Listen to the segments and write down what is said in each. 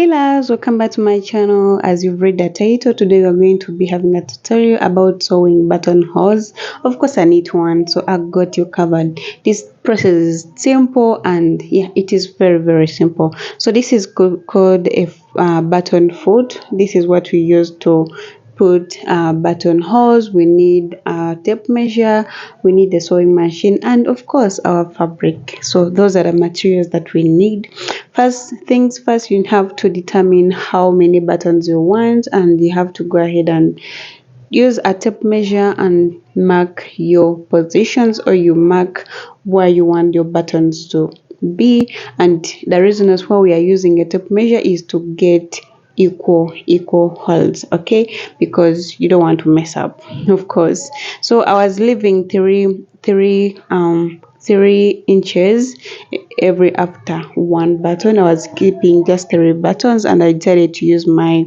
Hey loves, welcome back to my channel. As you've read the title, today we're going to be having a tutorial about sewing buttonholes. Of course, a neat one, so I got you covered. This process is simple and yeah, it is very simple. So this is called a button foot. This is what we use to put buttonholes. We need a tape measure, we need the sewing machine, and of course our fabric. So those are the materials that we need. First things first, you have to determine how many buttons you want, and you have to go ahead and use a tape measure and mark your positions, or you mark where you want your buttons to be. And the reason as why we are using a tape measure is to get equal holes, okay, because you don't want to mess up, of course. So I was leaving 3 inches every after one button. I was keeping just 3 buttons, and I decided to use my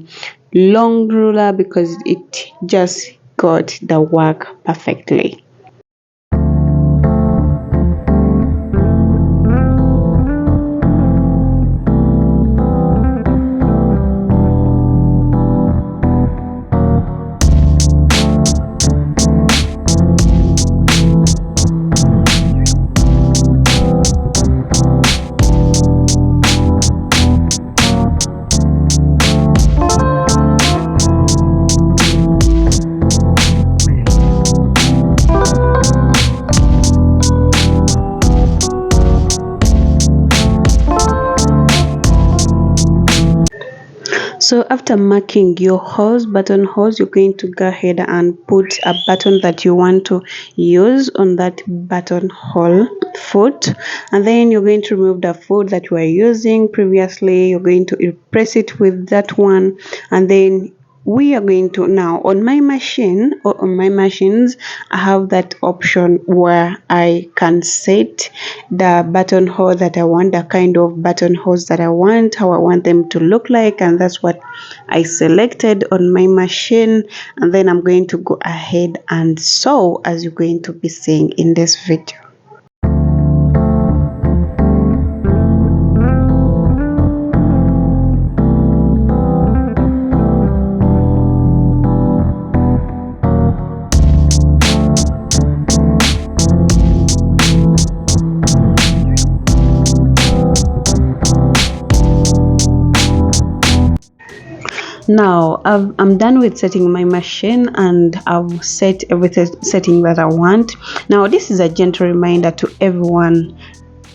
long ruler because it just got the work perfectly. So after marking your buttonholes, you're going to go ahead and put a button that you want to use on that buttonhole foot, and then you're going to remove the foot that you were using previously. You're going to replace it with that one, and then we are going to now on my machine, or on my machines, I have that option where I can set the buttonhole that I want, the kind of buttonholes that I want, how I want them to look like, and that's what I selected on my machine. And then I'm going to go ahead and sew, as you're going to be seeing in this video. Now I'm done with setting my machine, and I've set everything setting that I want. Now this is a gentle reminder to everyone,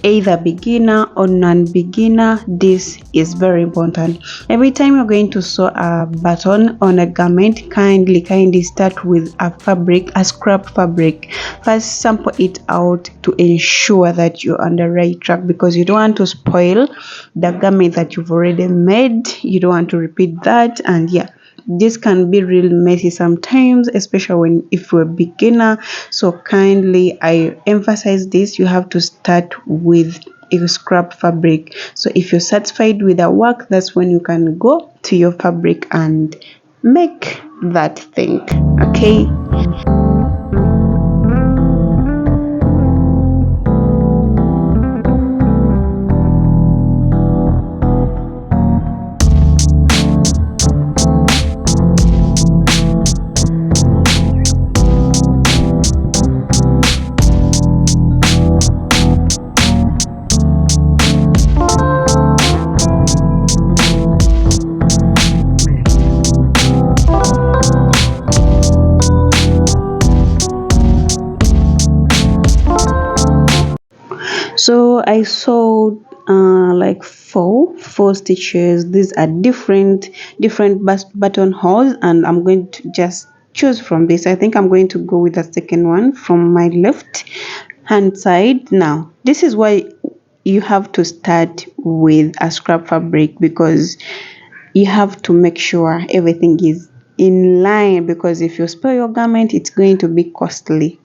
either beginner or non-beginner. This is very important. Every time you're going to sew a button on a garment, kindly start with a scrap fabric. First sample it out to ensure that you're on the right track, because you don't want to spoil the garment that you've already made. You don't want to repeat that, and yeah, this can be real messy sometimes, especially if you're a beginner. So kindly, I emphasize this, you have to start with a scrap fabric. So if you're satisfied with the work, that's when you can go to your fabric and make that thing, okay. So I sewed like four stitches. These are different buttonholes, and I'm going to just choose from this. I think I'm going to go with the second one from my left hand side. Now this is why you have to start with a scrap fabric, because you have to make sure everything is in line, because if you spoil your garment, it's going to be costly.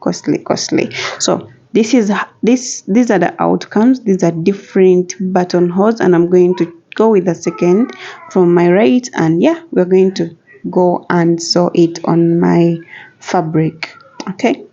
So these are the outcomes. These are different buttonholes, and I'm going to go with the second from my right, and yeah, we're going to go and sew it on my fabric, okay.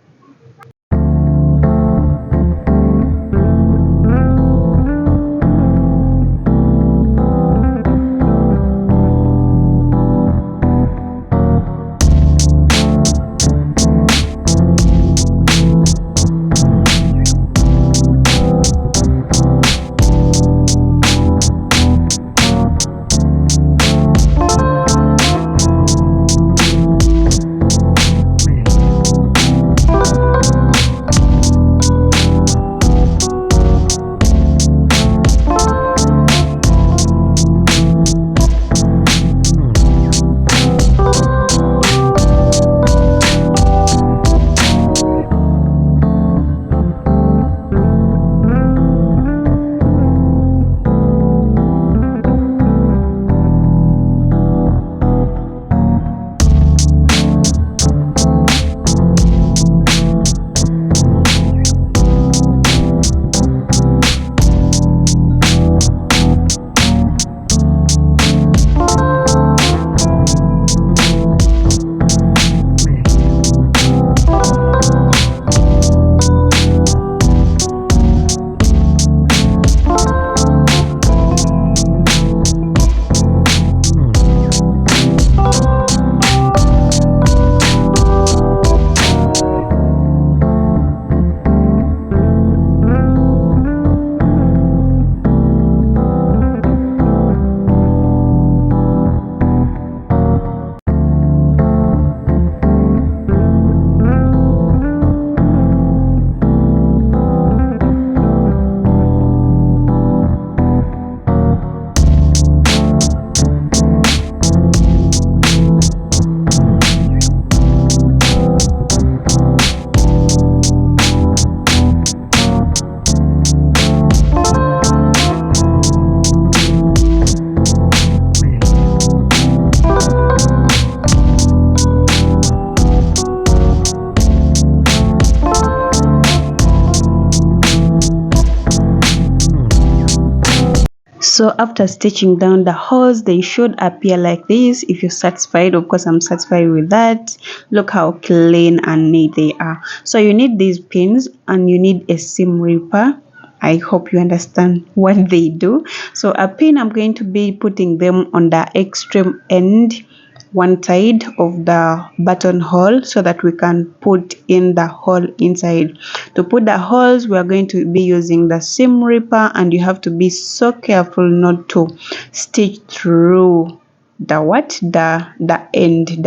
So after stitching down the holes, they should appear like this. If you're satisfied, of course I'm satisfied with that. Look how clean and neat they are. So you need these pins and you need a seam ripper. I hope you understand what they do. So a pin, I'm going to be putting them on the extreme end, one side of the buttonhole, so that we can put in the hole inside. To put the holes, we are going to be using the seam ripper, and you have to be so careful not to stitch through the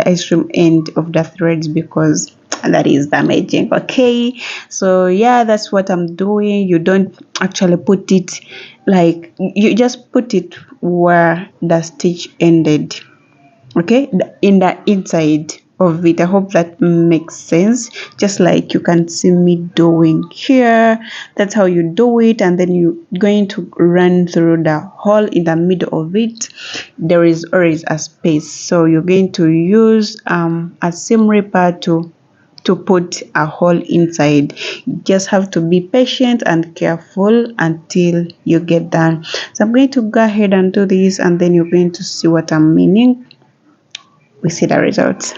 extreme end of the threads, because that is damaging. Okay, so yeah, that's what I'm doing. You don't actually put it, like, you just put it where the stitch ended, okay, in the inside of it. I hope that makes sense, just like you can see me doing here. That's how you do it. And then you're going to run through the hole in the middle of it. There is always a space, so you're going to use a seam ripper to put a hole inside. You just have to be patient and careful until you get done. So I'm going to go ahead and do this, and then you're going to see what I'm meaning. We see the results.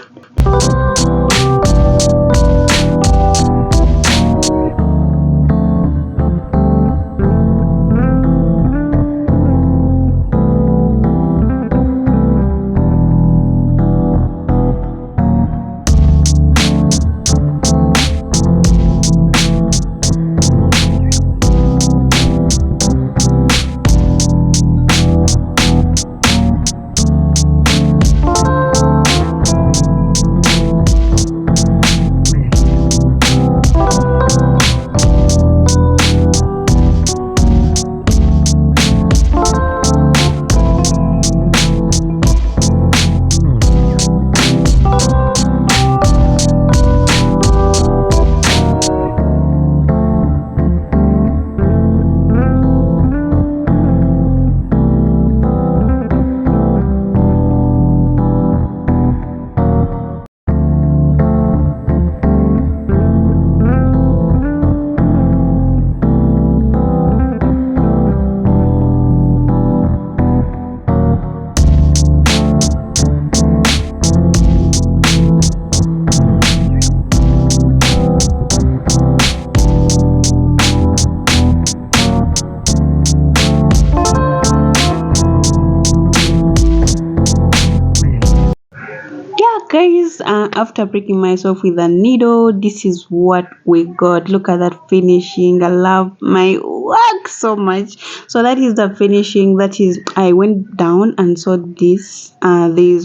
Yeah, guys, after breaking myself with a needle, this is what we got. Look at that finishing. I love my work so much. So that is the finishing. That is, I went down and saw these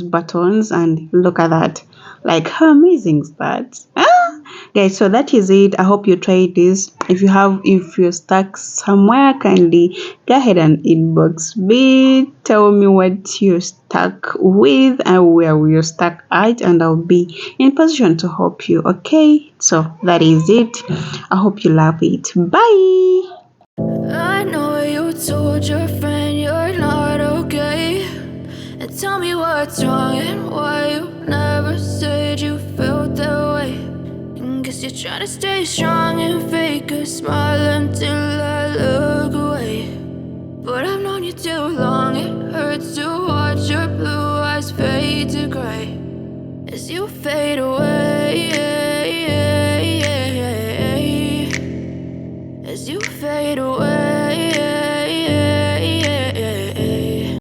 buttons, and look at that. Like, how amazing is that? Guys, so that is it. I hope you try this. If you're stuck somewhere, kindly go ahead and inbox me. Tell me what you're stuck with and where you're stuck at, and I'll be in position to help you. Okay, so that is it. I hope you love it. Bye. I know you told your friend you're not okay, and tell me what's wrong and why you never said you felt that way. And guess you're trying to stay strong and fake a smile until I look away. But I've known you too long, it hurts to watch your blue eyes fade to gray as you fade away.